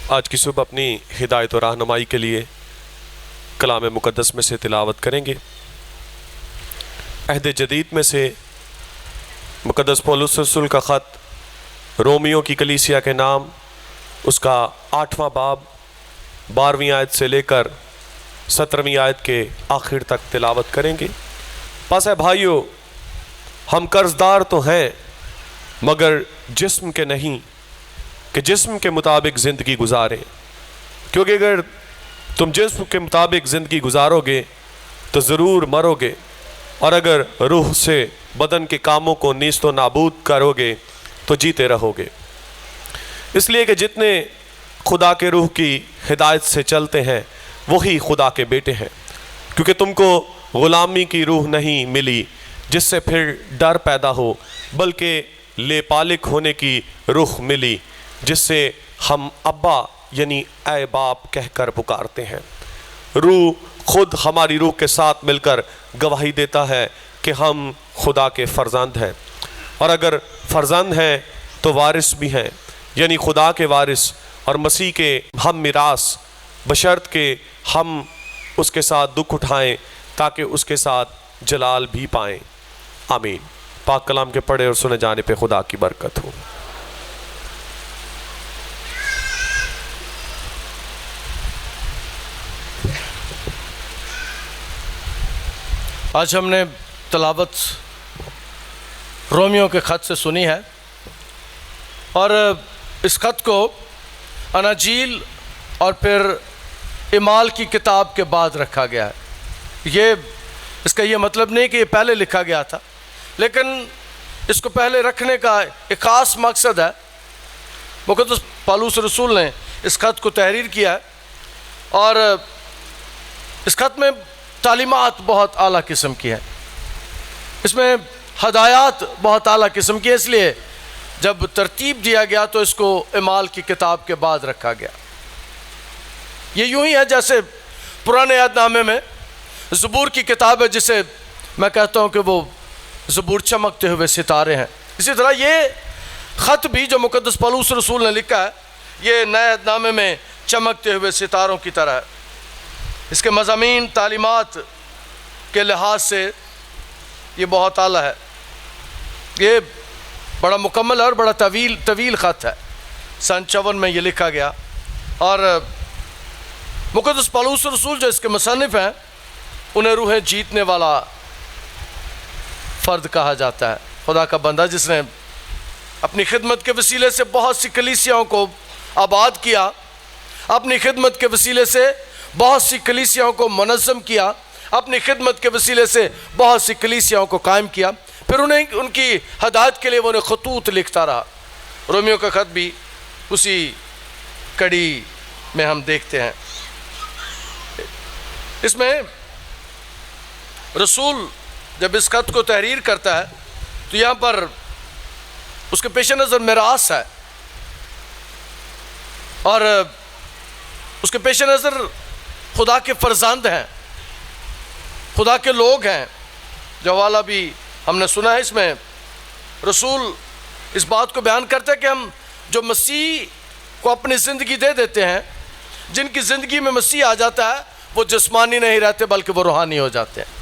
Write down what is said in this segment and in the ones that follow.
آج کی صبح اپنی ہدایت و رہنمائی کے لیے کلام مقدس میں سے تلاوت کریں گے۔ عہد جدید میں سے مقدس پولس رسول کا خط رومیوں کی کلیسیا کے نام، اس کا 8واں باب 12ویں آیت سے لے کر 17ویں آیت کے آخر تک تلاوت کریں گے۔ پس ہے بھائیو، ہم قرض دار تو ہیں مگر جسم کے نہیں کہ جسم کے مطابق زندگی گزاریں، کیونکہ اگر تم جسم کے مطابق زندگی گزارو گے تو ضرور مرو گے، اور اگر روح سے بدن کے کاموں کو نیست و نابود کرو گے تو جیتے رہو گے۔ اس لیے کہ جتنے خدا کے روح کی ہدایت سے چلتے ہیں وہی خدا کے بیٹے ہیں، کیونکہ تم کو غلامی کی روح نہیں ملی جس سے پھر ڈر پیدا ہو، بلکہ لے پالک ہونے کی روح ملی جس سے ہم ابا یعنی اے باپ کہہ کر پکارتے ہیں۔ روح خود ہماری روح کے ساتھ مل کر گواہی دیتا ہے کہ ہم خدا کے فرزند ہیں، اور اگر فرزند ہیں تو وارث بھی ہیں، یعنی خدا کے وارث اور مسیح کے ہم میراث، بشرط کہ ہم اس کے ساتھ دکھ اٹھائیں تاکہ اس کے ساتھ جلال بھی پائیں۔ آمین۔ پاک کلام کے پڑھے اور سنے جانے پہ خدا کی برکت ہو۔ آج ہم نے تلاوت رومیوں کے خط سے سنی ہے، اور اس خط کو اناجیل اور پھر اعمال کی کتاب کے بعد رکھا گیا ہے۔ اس کا یہ مطلب نہیں کہ یہ پہلے لکھا گیا تھا، لیکن اس کو پہلے رکھنے کا ایک خاص مقصد ہے۔ مقدس پولس رسول نے اس خط کو تحریر کیا ہے، اور اس خط میں تعلیمات بہت اعلیٰ قسم کی ہیں، اس میں ہدایات بہت اعلیٰ قسم کی ہیں، اس لیے جب ترتیب دیا گیا تو اس کو اعمال کی کتاب کے بعد رکھا گیا۔ یہ یوں ہی ہے جیسے پرانے عہد نامے میں زبور کی کتاب ہے، جسے میں کہتا ہوں کہ وہ زبور چمکتے ہوئے ستارے ہیں۔ اسی طرح یہ خط بھی جو مقدس پولس رسول نے لکھا ہے، یہ نئے عہد نامے میں چمکتے ہوئے ستاروں کی طرح ہے۔ اس کے مضامین تعلیمات کے لحاظ سے یہ بہت اعلیٰ ہے۔ یہ بڑا مکمل ہے اور بڑا طویل خط ہے۔ سن 54 میں یہ لکھا گیا، اور مقدس پولس رسول جو اس کے مصنف ہیں انہیں روح جیتنے والا فرد کہا جاتا ہے، خدا کا بندہ جس نے اپنی خدمت کے وسیلے سے بہت سی کلیسیاؤں کو آباد کیا، اپنی خدمت کے وسیلے سے بہت سی کلیسیاؤں کو منظم کیا، اپنی خدمت کے وسیلے سے بہت سی کلیسیاؤں کو قائم کیا، پھر ان کی ہدایت کے لیے وہ انہیں خطوط لکھتا رہا۔ رومیوں کا خط بھی اسی کڑی میں ہم دیکھتے ہیں۔ اس میں رسول جب اس خط کو تحریر کرتا ہے تو یہاں پر اس کے پیش نظر میراث ہے، اور اس کے پیش نظر خدا کے فرزند ہیں، خدا کے لوگ ہیں۔ جو حوالہ بھی ہم نے سنا ہے، اس میں رسول اس بات کو بیان کرتے ہیں کہ ہم جو مسیح کو اپنی زندگی دے دیتے ہیں، جن کی زندگی میں مسیح آ جاتا ہے، وہ جسمانی نہیں رہتے بلکہ وہ روحانی ہو جاتے ہیں۔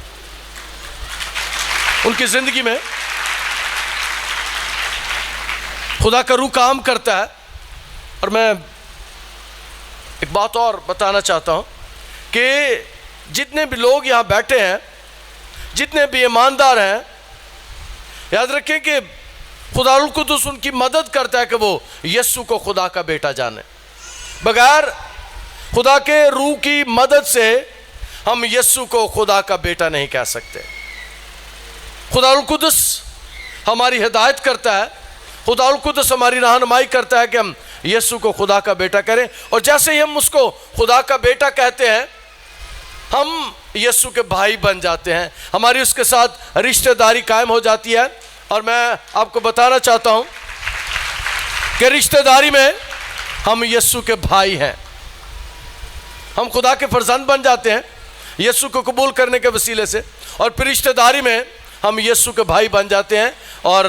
ان کی زندگی میں خدا کا روح کام کرتا ہے۔ اور میں ایک بات اور بتانا چاہتا ہوں کہ جتنے بھی لوگ یہاں بیٹھے ہیں، جتنے بھی ایماندار ہیں، یاد رکھیں کہ خدا القدس ان کی مدد کرتا ہے کہ وہ یسوع کو خدا کا بیٹا جانے۔ بغیر خدا کے روح کی مدد سے ہم یسوع کو خدا کا بیٹا نہیں کہہ سکتے۔ خدا القدس ہماری ہدایت کرتا ہے، خدا القدس ہماری رہنمائی کرتا ہے کہ ہم یسوع کو خدا کا بیٹا کریں، اور جیسے ہی ہم اس کو خدا کا بیٹا کہتے ہیں ہم یسوع کے بھائی بن جاتے ہیں، ہماری اس کے ساتھ رشتہ داری قائم ہو جاتی ہے۔ اور میں آپ کو بتانا چاہتا ہوں کہ رشتہ داری میں ہم یسوع کے بھائی ہیں، ہم خدا کے فرزند بن جاتے ہیں یسوع کو قبول کرنے کے وسیلے سے، اور پھر رشتہ داری میں ہم یسوع کے بھائی بن جاتے ہیں۔ اور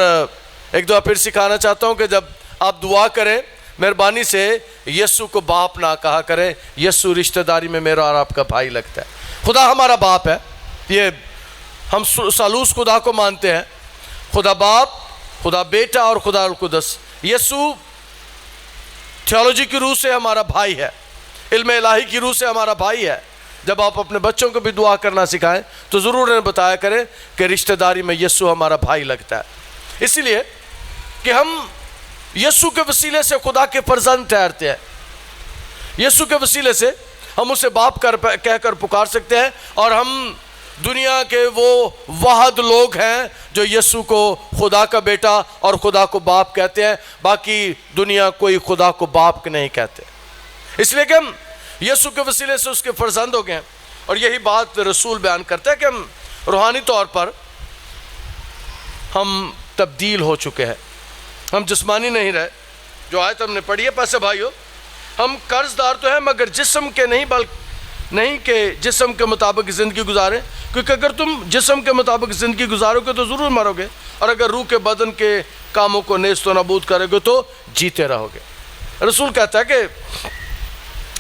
ایک دعا پھر سکھانا چاہتا ہوں کہ جب آپ دعا کریں مہربانی سے یسوع کو باپ نہ کہا کریں. یسوع رشتہ داری میں میرا اور آپ کا بھائی لگتا ہے. خدا ہمارا باپ ہے. یہ ہم ثالوث خدا کو مانتے ہیں, خدا باپ, خدا بیٹا اور خدا القدس. یسوع تھیولوجی کی روح سے ہمارا بھائی ہے, علم الہی کی روح سے ہمارا بھائی ہے. جب آپ اپنے بچوں کو بھی دعا کرنا سکھائیں تو ضرور انہیں بتایا کریں کہ رشتہ داری میں یسوع ہمارا بھائی لگتا ہے. اس لیے کہ ہم یسوع کے وسیلے سے خدا کے فرزند ٹھہرتے ہیں. یسوع کے وسیلے سے ہم اسے باپ کہہ کر پکار سکتے ہیں, اور ہم دنیا کے وہ واحد لوگ ہیں جو یسوع کو خدا کا بیٹا اور خدا کو باپ کہتے ہیں. باقی دنیا کوئی خدا کو باپ نہیں کہتے. اس لیے کہ ہم یسوع کے وسیلے سے اس کے فرزند ہو گئے ہیں. اور یہی بات رسول بیان کرتا ہے کہ ہم روحانی طور پر ہم تبدیل ہو چکے ہیں. ہم جسمانی نہیں رہے. جو آیت ہم نے پڑھی ہے پیسے بھائیو, ہم قرض دار تو ہیں مگر جسم کے نہیں کہ جسم کے مطابق زندگی گزاریں, کیونکہ اگر تم جسم کے مطابق زندگی گزارو گے تو ضرور مرو گے, اور اگر روح کے بدن کے کاموں کو نیست و نابود کرو گے تو جیتے رہو گے. رسول کہتا ہے کہ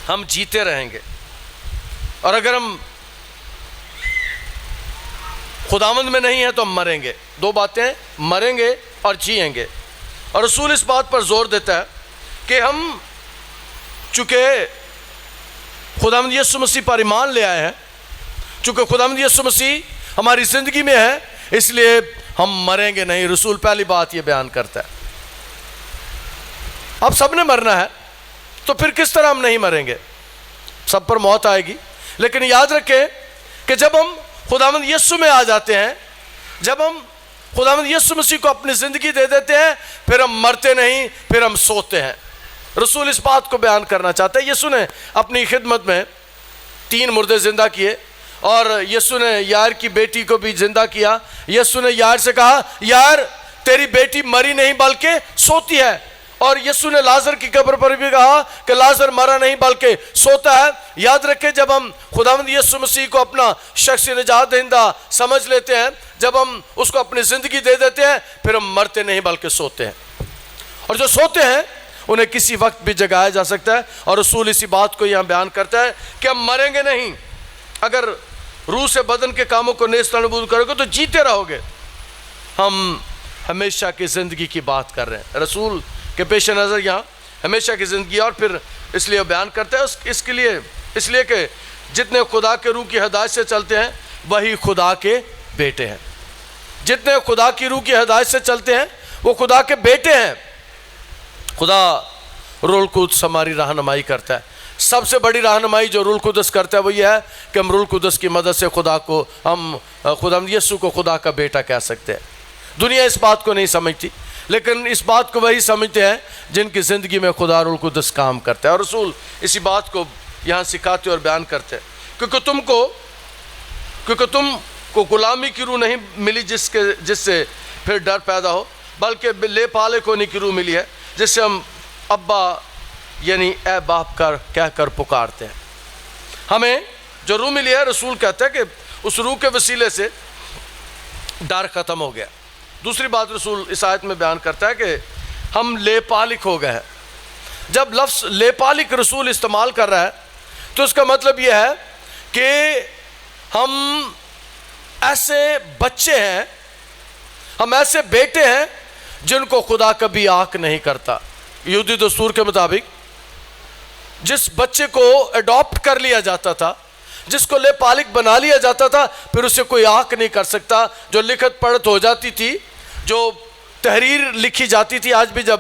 ہم جیتے رہیں گے, اور اگر ہم خداوند میں نہیں ہیں تو ہم مریں گے. دو باتیں, مریں گے اور جیئیں گے. اور رسول اس بات پر زور دیتا ہے کہ ہم چونکہ خداوند یسوع مسیح پر ایمان لے آئے ہیں, چونکہ خداوند یسوع مسیح ہماری زندگی میں ہے, اس لیے ہم مریں گے نہیں. رسول پہلی بات یہ بیان کرتا ہے. اب سب نے مرنا ہے تو پھر کس طرح ہم نہیں مریں گے؟ سب پر موت آئے گی, لیکن یاد رکھیں کہ جب ہم خداوند یسوع میں آ جاتے ہیں, جب ہم خداوند یسوع مسیح کو اپنی زندگی دے دیتے ہیں, پھر ہم مرتے نہیں, پھر ہم سوتے ہیں. رسول اس بات کو بیان کرنا چاہتے ہیں. یسوع نے اپنی خدمت میں 3 مردے زندہ کیے, اور یسوع نے یار کی بیٹی کو بھی زندہ کیا. یسوع نے یار سے کہا, یار تیری بیٹی مری نہیں بلکہ سوتی ہے. اور یسوع نے لازر کی قبر پر بھی کہا کہ لازر مرا نہیں بلکہ سوتا ہے. یاد رکھیں, جب ہم خداوند یسوع مسیح کو اپنا شخصی نجات دہندہ سمجھ لیتے ہیں, جب ہم اس کو اپنی زندگی دے دیتے ہیں, پھر ہم مرتے نہیں بلکہ سوتے ہیں. اور جو سوتے ہیں انہیں کسی وقت بھی جگایا جا سکتا ہے. اور رسول اسی بات کو یہاں بیان کرتا ہے کہ ہم مریں گے نہیں. اگر روح سے بدن کے کاموں کو نیست و نابود کرو گے تو جیتے رہو گے. ہم ہمیشہ کی زندگی کی بات کر رہے ہیں. رسول کے پیش نظر یہاں ہمیشہ کی زندگی, اور پھر اس لیے بیان کرتے ہیں اس لیے کہ جتنے خدا کے روح کی ہدایت سے چلتے ہیں وہی خدا کے بیٹے ہیں. جتنے خدا کی روح کی ہدایت سے چلتے ہیں وہ خدا کے بیٹے ہیں. خدا روح القدس ہماری رہنمائی کرتا ہے. سب سے بڑی رہنمائی جو روح القدس کرتا ہے وہ یہ ہے کہ ہم روح القدس کی مدد سے خدا یسوع کو خدا کا بیٹا کہہ سکتے ہیں. دنیا اس بات کو نہیں سمجھتی, لیکن اس بات کو وہی سمجھتے ہیں جن کی زندگی میں خدا روح القدس کام کرتا ہے. اور رسول اسی بات کو یہاں سکھاتے اور بیان کرتے ہیں, کیونکہ تم کو غلامی کی روح نہیں ملی جس سے پھر ڈر پیدا ہو, بلکہ لے پالے ہونے کی روح ملی ہے جس سے ہم ابا یعنی اے باپ کہہ کر پکارتے ہیں. ہمیں جو روح ملی ہے, رسول کہتا ہے کہ اس روح کے وسیلے سے ڈر ختم ہو گیا. دوسری بات رسول اس آیت میں بیان کرتا ہے کہ ہم لے پالک ہو گئے ہیں. جب لفظ لے پالک رسول استعمال کر رہا ہے تو اس کا مطلب یہ ہے کہ ہم ایسے بچے ہیں, ہم ایسے بیٹے ہیں جن کو خدا کبھی آنکھ نہیں کرتا. یہودی دستور کے مطابق جس بچے کو اڈاپٹ کر لیا جاتا تھا, جس کو لے پالک بنا لیا جاتا تھا, پھر اسے کوئی آنکھ نہیں کر سکتا. جو لکھت پڑھت ہو جاتی تھی, جو تحریر لکھی جاتی تھی, آج بھی جب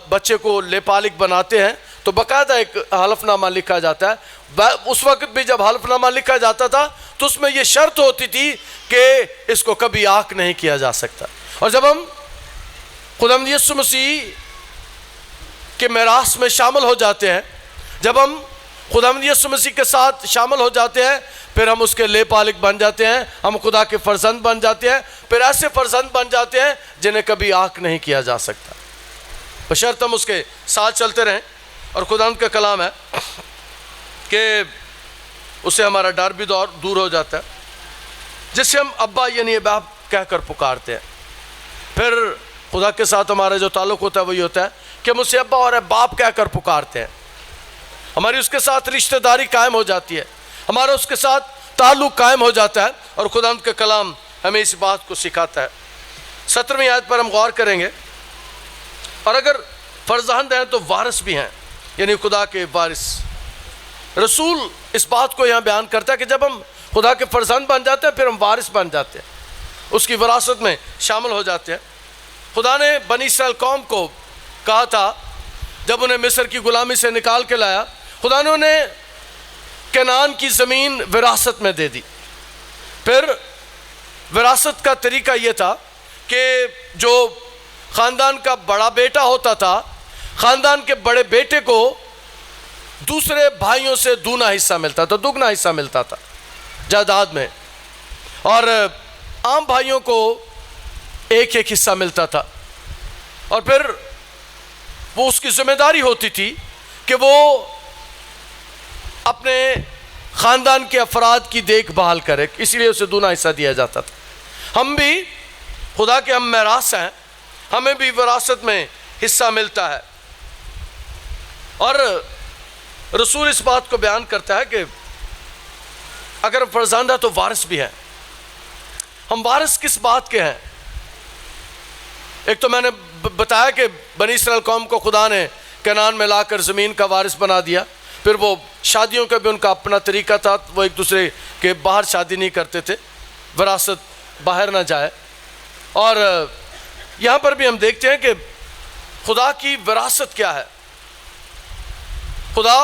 بچے کو لے پالک بناتے ہیں تو باقاعدہ ایک حلف نامہ لکھا جاتا ہے. اس وقت بھی جب حلف نامہ لکھا جاتا تھا تو اس میں یہ شرط ہوتی تھی کہ اس کو کبھی آنکھ نہیں کیا جا سکتا. اور جب ہم خداوند یسوع مسیح کے میراث میں شامل ہو جاتے ہیں, جب ہم خداوند یسوع مسیح کے ساتھ شامل ہو جاتے ہیں, پھر ہم اس کے لے پالک بن جاتے ہیں, ہم خدا کے فرزند بن جاتے ہیں. پھر ایسے فرزند بن جاتے ہیں جنہیں کبھی آنکھ نہیں کیا جا سکتا, بشرط ہم اس کے ساتھ چلتے رہیں. اور خداوند کا کلام ہے کہ اس سے ہمارا ڈر بھی دور ہو جاتا ہے, جس سے ہم ابا یعنی باپ کہہ کر پکارتے ہیں. پھر خدا کے ساتھ ہمارا جو تعلق ہوتا ہے وہی ہوتا ہے کہ مجھ سے ابا اور باپ کہہ کر پکارتے ہیں، ہماری اس کے ساتھ رشتہ داری قائم ہو جاتی ہے، ہمارا اس کے ساتھ تعلق قائم ہو جاتا ہے، اور خدا کا کلام ہمیں اس بات کو سکھاتا ہے۔ 17ویں آیت پر ہم غور کریں گے، اور اگر فرزند ہیں تو وارث بھی ہیں، یعنی خدا کے وارث۔ رسول اس بات کو یہاں بیان کرتا ہے کہ جب ہم خدا کے فرزند بن جاتے ہیں پھر ہم وارث بن جاتے ہیں، اس کی وراثت میں شامل ہو جاتے ہیں۔ خدا نے بنی اسرائیل قوم کو کہا تھا جب انہیں مصر کی غلامی سے نکال کے لایا، خدا نے انہیں کنعان کی زمین وراثت میں دے دی۔ پھر وراثت کا طریقہ یہ تھا کہ جو خاندان کا بڑا بیٹا ہوتا تھا، خاندان کے بڑے بیٹے کو دوسرے بھائیوں سے دونا حصہ ملتا تھا، دگنا حصہ ملتا تھا جائیداد میں، اور عام بھائیوں کو ایک ایک حصہ ملتا تھا۔ اور پھر وہ اس کی ذمہ داری ہوتی تھی کہ وہ اپنے خاندان کے افراد کی دیکھ بھال کرے، اسی لیے اسے دونا حصہ دیا جاتا تھا۔ ہم بھی خدا کے ہم میراث ہیں، ہمیں بھی وراثت میں حصہ ملتا ہے، اور رسول اس بات کو بیان کرتا ہے کہ اگر ہم فرزند ہیں تو وارث بھی ہیں۔ ہم وارث کس بات کے ہیں؟ ایک تو میں نے بتایا کہ بنی اسرائیل قوم کو خدا نے کنعان میں لا کر زمین کا وارث بنا دیا، پھر وہ شادیوں کا بھی ان کا اپنا طریقہ تھا، وہ ایک دوسرے کے باہر شادی نہیں کرتے تھے، وراثت باہر نہ جائے۔ اور یہاں پر بھی ہم دیکھتے ہیں کہ خدا کی وراثت کیا ہے۔ خدا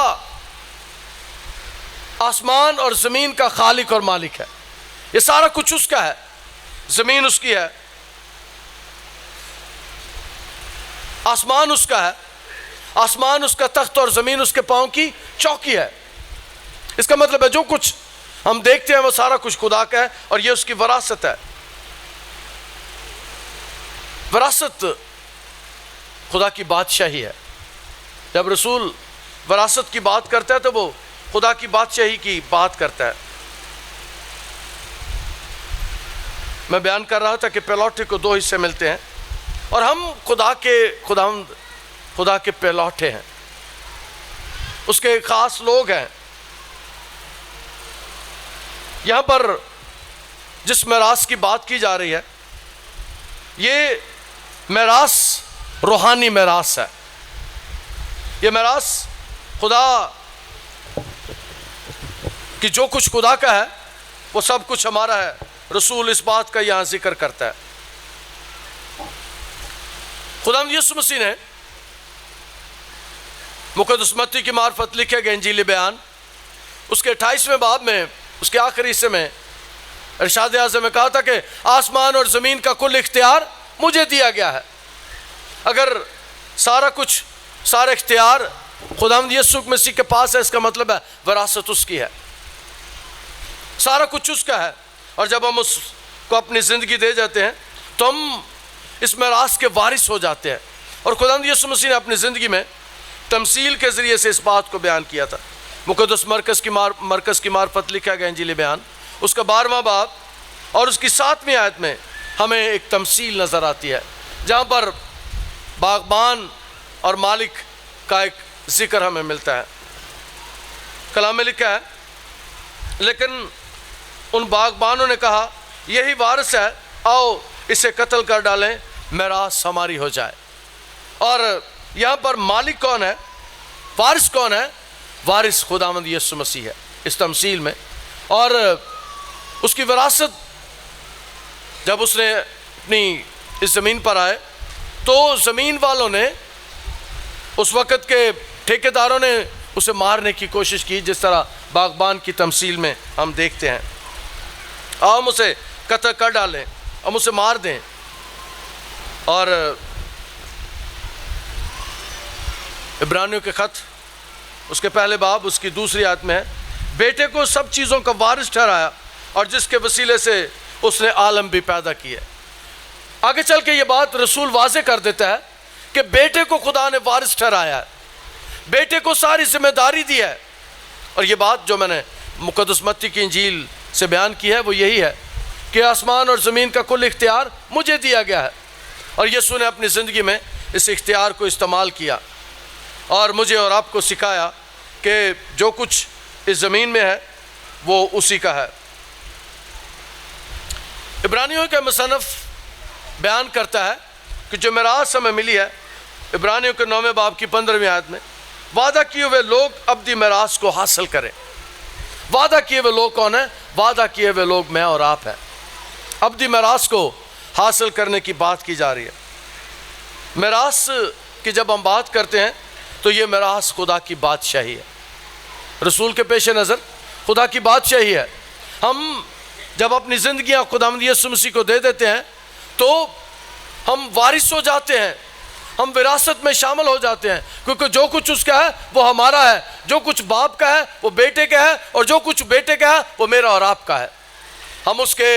آسمان اور زمین کا خالق اور مالک ہے، یہ سارا کچھ اس کا ہے، زمین اس کی ہے، آسمان اس کا ہے، آسمان اس کا تخت اور زمین اس کے پاؤں کی چوکی ہے۔ اس کا مطلب ہے جو کچھ ہم دیکھتے ہیں وہ سارا کچھ خدا کا ہے، اور یہ اس کی وراثت ہے۔ وراثت خدا کی بادشاہی ہے۔ جب رسول وراثت کی بات کرتا ہے تو وہ خدا کی بادشاہی کی بات کرتا ہے۔ میں بیان کر رہا تھا کہ پیلوٹے کو دو حصے ملتے ہیں، اور ہم خدا کے پیلوٹے ہیں، اس کے خاص لوگ ہیں۔ یہاں پر جس میراث کی بات کی جا رہی ہے یہ میراث روحانی میراث ہے۔ یہ میراث خدا کہ جو کچھ خدا کا ہے وہ سب کچھ ہمارا ہے۔ رسول اس بات کا یہاں ذکر کرتا ہے۔ خداوند یسوع مسیح نے مقدس متی کی معرفت لکھے گئے انجیل بیان اس کے 28ویں باب میں اس کے آخری حصے میں ارشاد اعظم میں کہا تھا کہ آسمان اور زمین کا کل اختیار مجھے دیا گیا ہے۔ اگر سارا کچھ، سارا اختیار خداوند یسوع مسیح کے پاس ہے، اس کا مطلب ہے وراثت اس کی ہے، سارا کچھ اس کا ہے۔ اور جب ہم اس کو اپنی زندگی دے جاتے ہیں تو ہم اس میراث کے وارث ہو جاتے ہیں۔ اور خداوند یسوع مسیح نے اپنی زندگی میں تمثیل کے ذریعے سے اس بات کو بیان کیا تھا۔ مقدس مرکز کی معرفت لکھا گیا انجیل بیان اس کا 12واں باب اور اس کی 7ویں آیت میں ہمیں ایک تمثیل نظر آتی ہے، جہاں پر باغبان اور مالک کا ایک ذکر ہمیں ملتا ہے۔ کلام میں لکھا ہے، لیکن ان باغبانوں نے کہا یہی وارث ہے، آؤ اسے قتل کر ڈالیں، میراث ہماری ہو جائے۔ اور یہاں پر مالک کون ہے، وارث کون ہے؟ وارث خداوند یسوع مسیح ہے اس تمثیل میں۔ اور اس کی وراثت جب اس نے اپنی اس زمین پر آئے تو زمین والوں نے، اس وقت کے ٹھیکیداروں نے اسے مارنے کی کوشش کی، جس طرح باغبان کی تمثیل میں ہم دیکھتے ہیں۔ ہم اسے قتل کر ڈالیں، ہم اسے مار دیں۔ اور عبرانیوں کے خط اس کے پہلے باب اس کی 2 آیت میں ہے، بیٹے کو سب چیزوں کا وارث ٹھہرایا اور جس کے وسیلے سے اس نے عالم بھی پیدا کیا۔ آگے چل کے یہ بات رسول واضح کر دیتا ہے کہ بیٹے کو خدا نے وارث ٹھہرایا ہے، بیٹے کو ساری ذمہ داری دی ہے۔ اور یہ بات جو میں نے مقدس متی کی انجیل سے بیان کی ہے وہ یہی ہے کہ آسمان اور زمین کا کل اختیار مجھے دیا گیا ہے۔ اور یسوع نے اپنی زندگی میں اس اختیار کو استعمال کیا اور مجھے اور آپ کو سکھایا کہ جو کچھ اس زمین میں ہے وہ اسی کا ہے۔ عبرانیوں کا مصنف بیان کرتا ہے کہ جو میراث ہمیں ملی ہے، عبرانیوں کے 9 باب کی 15ویں آیت میں، وعدہ کیے ہوئے لوگ ابدی میراث کو حاصل کریں۔ وعدہ کیے ہوئے لوگ کون ہیں؟ وعدہ کیے ہوئے لوگ میں اور آپ ہیں۔ ابدی میراث کو حاصل کرنے کی بات کی جا رہی ہے۔ میراث کی جب ہم بات کرتے ہیں تو یہ میراث خدا کی بادشاہی ہے، رسول کے پیش نظر خدا کی بادشاہی ہے۔ ہم جب اپنی زندگیاں خداوند یسوع مسیح کو دے دیتے ہیں تو ہم وارث ہو جاتے ہیں، ہم وراثت میں شامل ہو جاتے ہیں، کیونکہ جو کچھ اس کا ہے وہ ہمارا ہے، جو کچھ باپ کا ہے وہ بیٹے کا ہے، اور جو کچھ بیٹے کا ہے وہ میرا اور آپ کا ہے۔ ہم اس کے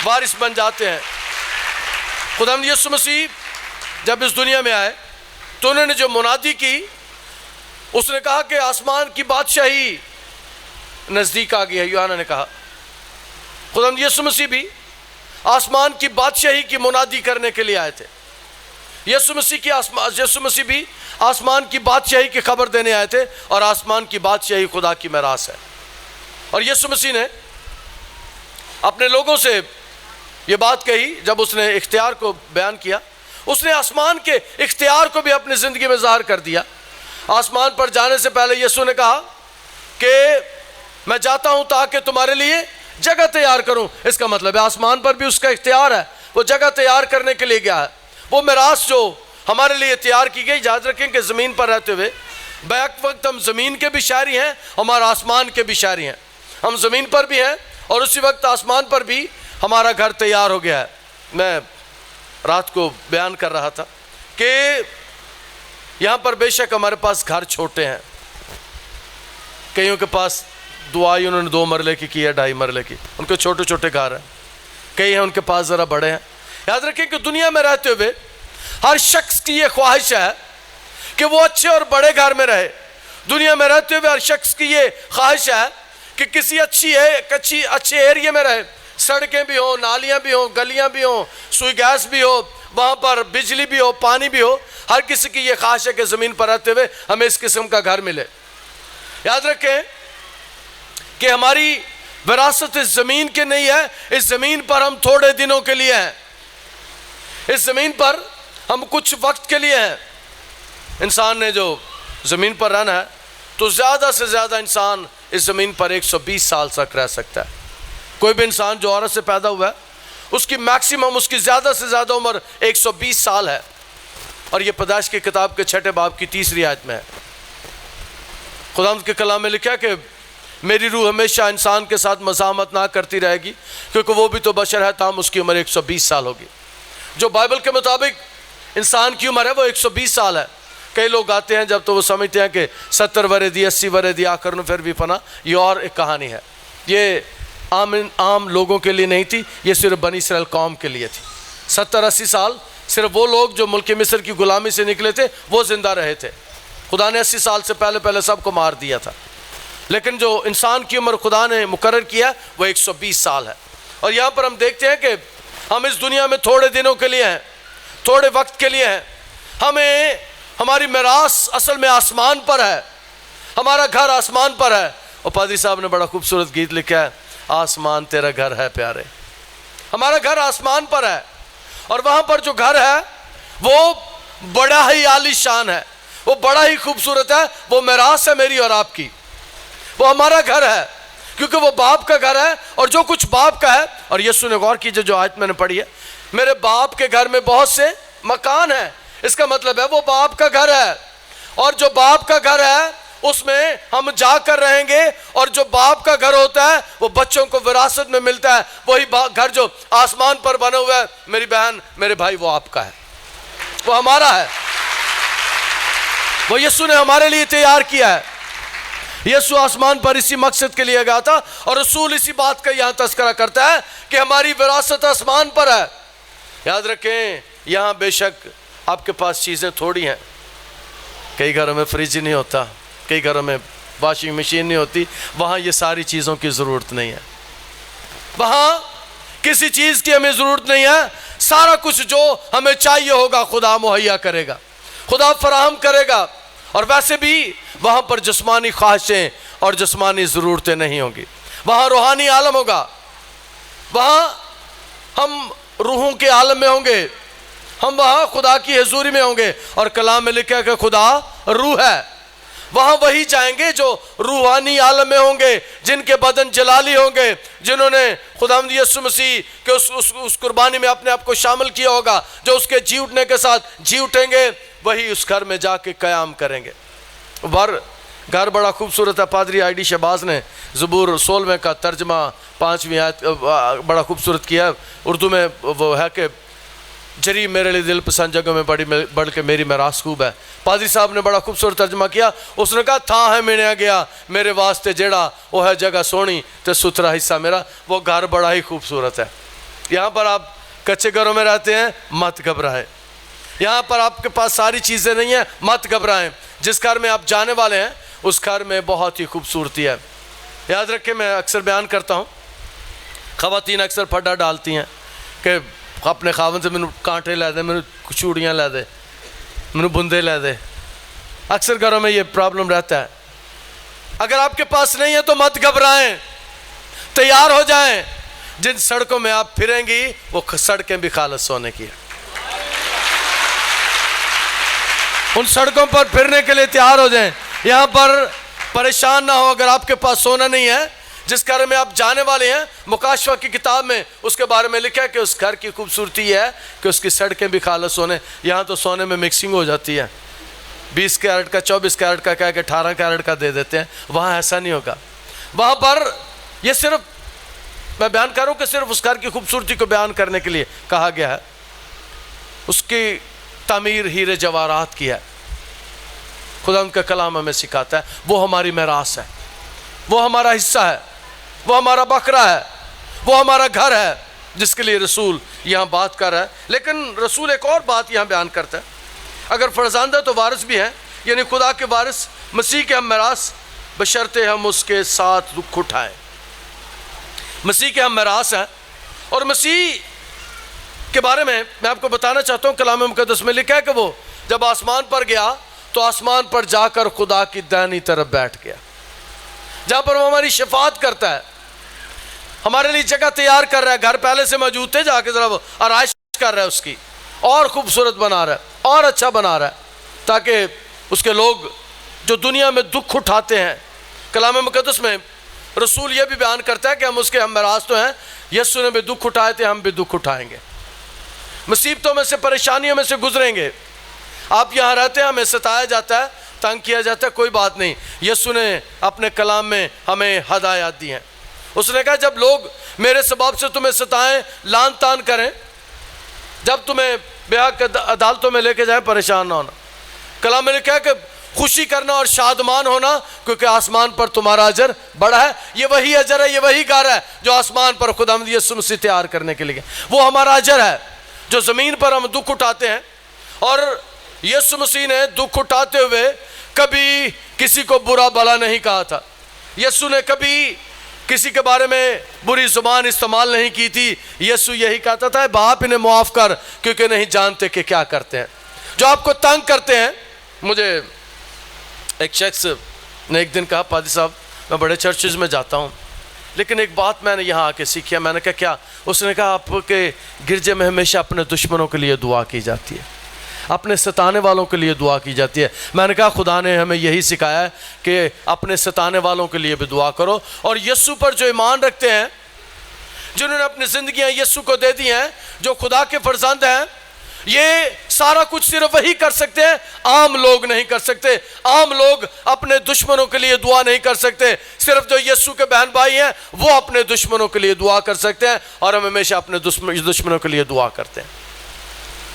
وارث بن جاتے ہیں۔ خداوند یسوع مسیح جب اس دنیا میں آئے تو انہوں نے جو منادی کی، اس نے کہا کہ آسمان کی بادشاہی نزدیک آ گئی ہے۔ یوحنا نے کہا خداوند یسوع مسیح بھی آسمان کی بادشاہی کی منادی کرنے کے لیے آئے تھے۔ یسوع مسیح بھی آسمان کی بادشاہی کی خبر دینے آئے تھے، اور آسمان کی بادشاہی خدا کی میراث ہے۔ اور یسوع مسیح نے اپنے لوگوں سے یہ بات کہی جب اس نے اختیار کو بیان کیا، اس نے آسمان کے اختیار کو بھی اپنی زندگی میں ظاہر کر دیا۔ آسمان پر جانے سے پہلے یسوع نے کہا کہ میں جاتا ہوں تاکہ تمہارے لیے جگہ تیار کروں۔ اس کا مطلب ہے آسمان پر بھی اس کا اختیار ہے، وہ جگہ تیار کرنے کے لیے گیا ہے۔ وہ میراث جو ہمارے لیے تیار کی گئی، یاد رکھیں کہ زمین پر رہتے ہوئے بیک وقت ہم زمین کے بھی شہری ہیں، ہمارا آسمان کے بھی شہری ہیں۔ ہم زمین پر بھی ہیں اور اسی وقت آسمان پر بھی ہمارا گھر تیار ہو گیا ہے۔ میں رات کو بیان کر رہا تھا کہ یہاں پر بے شک ہمارے پاس گھر چھوٹے ہیں، کئیوں کے پاس دعائی انہوں نے 2 مرلے کی ہے، 2.5 مرلے کی، ان کے چھوٹے چھوٹے گھر ہیں، کئی ہیں ان کے پاس ذرا بڑے ہیں۔ یاد رکھیں کہ دنیا میں رہتے ہوئے ہر شخص کی یہ خواہش ہے کہ وہ اچھے اور بڑے گھر میں رہے۔ دنیا میں رہتے ہوئے ہر شخص کی یہ خواہش ہے کہ کسی اچھے ایریے میں رہے، سڑکیں بھی ہوں، نالیاں بھی ہوں، گلیاں بھی ہوں، سوئی گیس بھی ہو، وہاں پر بجلی بھی ہو، پانی بھی ہو۔ ہر کسی کی یہ خواہش ہے کہ زمین پر رہتے ہوئے ہمیں اس قسم کا گھر ملے۔ یاد رکھیں کہ ہماری وراثت اس زمین کے نہیں ہے، اس زمین پر ہم تھوڑے دنوں کے لیے ہیں، اس زمین پر ہم کچھ وقت کے لیے ہیں۔ انسان نے جو زمین پر رہنا ہے تو زیادہ سے زیادہ انسان اس زمین پر 120 سال تک رہ سکتا ہے۔ کوئی بھی انسان جو عورت سے پیدا ہوا ہے اس کی میکسیمم، اس کی زیادہ سے زیادہ عمر 120 سال ہے، اور یہ پیدائش کی کتاب کے 6 باب کی 3 آیت میں ہے۔ خداوند کے کلام میں لکھا کہ میری روح ہمیشہ انسان کے ساتھ مزاحمت نہ کرتی رہے گی، کیونکہ وہ بھی تو بشر ہے، تاہم اس کی عمر 120 سال ہوگی۔ جو بائبل کے مطابق انسان کی عمر ہے وہ 120 سال ہے۔ کئی لوگ آتے ہیں جب تو وہ سمجھتے ہیں کہ 70 ورے دی، 80 ورے دی، آخر میں پھر بھی پناہ۔ یہ اور ایک کہانی ہے، یہ عام لوگوں کے لیے نہیں تھی، یہ صرف بنی اسرائیل قوم کے لیے تھی۔ 70-80 سال صرف وہ لوگ جو ملک مصر کی غلامی سے نکلے تھے وہ زندہ رہے تھے۔ خدا نے 80 سال سے پہلے سب کو مار دیا تھا، لیکن جو انسان کی عمر خدا نے مقرر کیا وہ 120 سال ہے۔ اور یہاں پر ہم دیکھتے ہیں کہ ہم اس دنیا میں تھوڑے دنوں کے لیے ہیں، تھوڑے وقت کے لیے ہیں۔ ہماری میراث اصل میں آسمان پر ہے، ہمارا گھر آسمان پر ہے۔ اور پادری صاحب نے بڑا خوبصورت گیت لکھا ہے، آسمان تیرا گھر ہے پیارے۔ ہمارا گھر آسمان پر ہے، اور وہاں پر جو گھر ہے وہ بڑا ہی عالی شان ہے، وہ بڑا ہی خوبصورت ہے، وہ میراث ہے میری اور آپ کی، وہ ہمارا گھر ہے، کیونکہ وہ باپ کا گھر ہے اور جو کچھ باپ کا ہے۔ اور یسوع نے غور کیجئے جو آیت میں نے پڑھی ہے، میرے باپ کے گھر میں بہت سے مکان ہیں، اس کا مطلب ہے وہ باپ کا گھر ہے، اور جو باپ کا گھر ہے اس میں ہم جا کر رہیں گے، اور جو باپ کا گھر ہوتا ہے وہ بچوں کو وراثت میں ملتا ہے۔ وہی گھر جو آسمان پر بنا ہوا ہے میری بہن میرے بھائی، وہ آپ کا ہے، وہ ہمارا ہے، وہ یسوع نے ہمارے لیے تیار کیا ہے۔ یسوع آسمان پر اسی مقصد کے لیے گیا تھا، اور رسول اسی بات کا یہاں تذکرہ کرتا ہے کہ ہماری وراثت آسمان پر ہے۔ یاد رکھیں یہاں بے شک آپ کے پاس چیزیں تھوڑی ہیں، کئی گھروں میں فریج نہیں ہوتا، کئی گھروں میں واشنگ مشین نہیں ہوتی، وہاں یہ ساری چیزوں کی ضرورت نہیں ہے، وہاں کسی چیز کی ہمیں ضرورت نہیں ہے، سارا کچھ جو ہمیں چاہیے ہوگا خدا مہیا کرے گا، خدا فراہم کرے گا، اور ویسے بھی وہاں پر جسمانی خواہشیں اور جسمانی ضرورتیں نہیں ہوں گی، وہاں روحانی عالم ہوگا، وہاں ہم روحوں کے عالم میں ہوں گے، ہم وہاں خدا کی حضوری میں ہوں گے، اور کلام میں لکھا ہے کہ خدا روح ہے۔ وہاں وہی جائیں گے جو روحانی عالم میں ہوں گے، جن کے بدن جلالی ہوں گے، جنہوں نے خداوند یسوع مسیح کے اس قربانی میں اپنے آپ کو شامل کیا ہوگا، جو اس کے جی اٹھنے کے ساتھ جی اٹھیں گے، وہی اس گھر میں جا کے قیام کریں گے۔ گھر بڑا خوبصورت ہے۔ پادری آئی ڈی شہباز نے زبور 16 کا ترجمہ 5ویں آیت بڑا خوبصورت کیا ہے۔ اردو میں وہ ہے کہ جری میرے لیے دل پسند جگہوں میں بڑھ کے میری میراث خوب ہے۔ پادری صاحب نے بڑا خوبصورت ترجمہ کیا، اس نے کہا تھا ہے منیا گیا میرے واسطے جیڑا وہ ہے جگہ سونی تے ستھرا حصہ میرا۔ وہ گھر بڑا ہی خوبصورت ہے۔ یہاں پر آپ کچے گھروں میں رہتے ہیں، مت گھبرائیں۔ یہاں پر آپ کے پاس ساری چیزیں نہیں ہیں، مت گھبرائیں۔ جس گھر میں آپ جانے والے ہیں اس گھر میں بہت ہی خوبصورتی ہے۔ یاد رکھیں، میں اکثر بیان کرتا ہوں، خواتین اکثر پھڈا ڈالتی ہیں کہ اپنے خاوند سے مینوں کانٹے لے دے، مینوں چوڑیاں لے دے، مینوں بندے لے دے۔ اکثر گھروں میں یہ پرابلم رہتا ہے۔ اگر آپ کے پاس نہیں ہے تو مت گھبرائیں، تیار ہو جائیں۔ جن سڑکوں میں آپ پھریں گی وہ سڑکیں بھی خالص سونے کی ہیں۔ ان سڑکوں پر پھرنے کے لیے تیار ہو جائیں۔ یہاں پر پریشان نہ ہو اگر آپ کے پاس سونا نہیں ہے۔ جس گھر میں آپ جانے والے ہیں، مکاشفہ کی کتاب میں اس کے بارے میں لکھا ہے کہ اس گھر کی خوبصورتی ہے کہ اس کی سڑکیں بھی خالص سونے۔ یہاں تو سونے میں مکسنگ ہو جاتی ہے، 20 کیرٹ کا 24 کیرٹ کا کہہ کے 18 کیرٹ کا دے دیتے ہیں۔ وہاں ایسا نہیں ہوگا۔ وہاں پر یہ صرف میں بیان کروں کہ صرف اس گھر کی خوبصورتی کو بیان کرنے کے لیے کہا گیا ہے۔ اس کی تعمیر ہیرے جواہرات کی ہے۔ خدا ان کا کلام ہمیں سکھاتا ہے وہ ہماری میراث ہے، وہ ہمارا حصہ ہے، وہ ہمارا بکرا ہے، وہ ہمارا گھر ہے جس کے لیے رسول یہاں بات کر رہا ہے۔ لیکن رسول ایک اور بات یہاں بیان کرتا ہے، اگر فرزند ہے تو وارث بھی ہیں، یعنی خدا کے وارث مسیح کے ہم میراث، بشرطے ہم اس کے ساتھ دکھ اٹھائیں۔ مسیح کے ہم میراث ہیں، اور مسیح کے بارے میں آپ کو بتانا چاہتا ہوں، کلام مقدس میں لکھا ہے کہ وہ جب آسمان پر گیا تو آسمان پر جا کر خدا کی دائنی طرف بیٹھ گیا، جہاں پر وہ ہماری شفاعت کرتا ہے، ہمارے لیے جگہ تیار کر رہا ہے۔ گھر پہلے سے موجود تھے، جا کے ذرا وہ آرائش کر رہا ہے، اس کی اور خوبصورت بنا رہا ہے اور اچھا بنا رہا ہے، تاکہ اس کے لوگ جو دنیا میں دکھ اٹھاتے ہیں۔ کلام مقدس میں رسول یہ بھی بیان کرتا ہے کہ ہم اس کے ہم میراث تو ہیں، یسوع نے بھی دکھ اٹھائے تھے، ہم بھی دکھ اٹھائیں گے، مصیبتوں میں سے پریشانیوں میں سے گزریں گے۔ آپ یہاں رہتے ہیں، ہمیں ستایا جاتا ہے، تنگ کیا جاتا ہے، کوئی بات نہیں، یسوع نے اپنے کلام میں ہمیں ہدایات دی ہیں۔ اس نے کہا جب لوگ میرے سبب سے تمہیں ستائیں، لان تان کریں، جب تمہیں بے حق عدالتوں میں لے کے جائیں، پریشان نہ ہونا۔ کلام میں لکھا ہے کہ خوشی کرنا اور شادمان ہونا، کیونکہ آسمان پر تمہارا اجر بڑا ہے۔ یہ وہی اجر ہے، یہ وہی گھر ہے جو آسمان پر خداوند یسوع مسیح تیار کرنے کے لیے، وہ ہمارا اجر ہے۔ جو زمین پر ہم دکھ اٹھاتے ہیں، اور یسوع مسیح نے دکھ اٹھاتے ہوئے کبھی کسی کو برا بھلا نہیں کہا تھا۔ یسوع نے کبھی کسی کے بارے میں بری زبان استعمال نہیں کی تھی۔ یسوع یہی کہتا تھا، باپ انہیں معاف کر کیونکہ نہیں جانتے کہ کیا کرتے ہیں۔ جو آپ کو تنگ کرتے ہیں، مجھے ایک شخص نے ایک دن کہا، پادری صاحب میں بڑے چرچز میں جاتا ہوں، لیکن ایک بات میں نے یہاں آ کے سیکھی ہے۔ میں نے کہا کیا؟ اس نے کہا آپ کے گرجے میں ہمیشہ اپنے دشمنوں کے لیے دعا کی جاتی ہے، اپنے ستانے والوں کے لیے دعا کی جاتی ہے۔ میں نے کہا خدا نے ہمیں یہی سکھایا ہے کہ اپنے ستانے والوں کے لیے بھی دعا کرو، اور یسوع پر جو ایمان رکھتے ہیں، جنہوں نے اپنی زندگیاں یسوع کو دے دی ہیں، جو خدا کے فرزند ہیں، یہ سارا کچھ صرف وہی کر سکتے ہیں، عام لوگ نہیں کر سکتے۔ عام لوگ اپنے دشمنوں کے لیے دعا نہیں کر سکتے، صرف جو یسوع کے بہن بھائی ہیں وہ اپنے دشمنوں کے لیے دعا کر سکتے ہیں، اور ہم ہمیشہ اپنے دشمنوں کے لیے دعا کرتے ہیں۔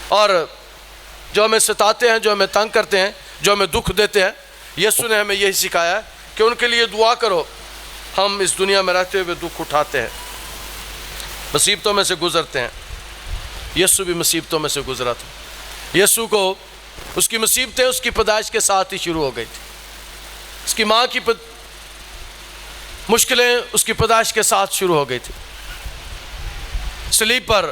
اور جو ہمیں ستاتے ہیں، جو ہمیں تنگ کرتے ہیں، جو ہمیں دکھ دیتے ہیں، یسوع نے ہمیں یہی سکھایا ہے کہ ان کے لیے دعا کرو۔ ہم اس دنیا میں رہتے ہوئے دکھ اٹھاتے ہیں، مصیبتوں میں سے گزرتے ہیں۔ یسوع بھی مصیبتوں میں سے گزرا تھا۔ یسوع کو اس کی مصیبتیں اس کی پیدائش کے ساتھ ہی شروع ہو گئی تھی۔ اس کی ماں کی مشکلیں اس کی پیدائش کے ساتھ شروع ہو گئی تھی۔ صلیب پر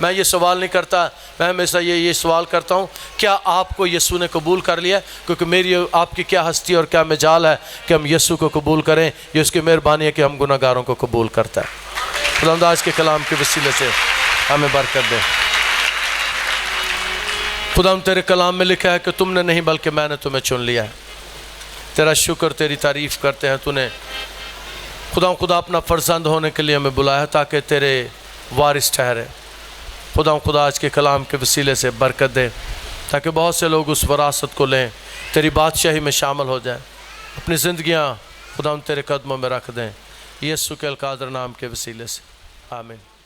میں یہ سوال نہیں کرتا، میں ہمیشہ یہ سوال کرتا ہوں کیا آپ کو یسوع نے قبول کر لیا؟ کیونکہ میری آپ کی کیا ہستی اور کیا مجال ہے کہ ہم یسوع کو قبول کریں، یہ اس کی مہربانی ہے کہ ہم گناہ گاروں کو قبول کرتا ہے۔ خداوند آج کے کلام کے وسیلے سے ہمیں برکت دے۔ خداوند تیرے کلام میں لکھا ہے کہ تم نے نہیں بلکہ میں نے تمہیں چن لیا ہے۔ تیرا شکر، تیری تعریف کرتے ہیں، تو نے خدا اپنا فرزند ہونے کے لیے ہمیں بلایا تاکہ تیرے وارث ٹھہرے۔ خدا آج کے کلام کے وسیلے سے برکت دے تاکہ بہت سے لوگ اس وراثت کو لیں، تیری بادشاہی میں شامل ہو جائیں، اپنی زندگیاں خدا تیرے قدموں میں رکھ دیں، یسوع کے القادر نام کے وسیلے سے، آمین۔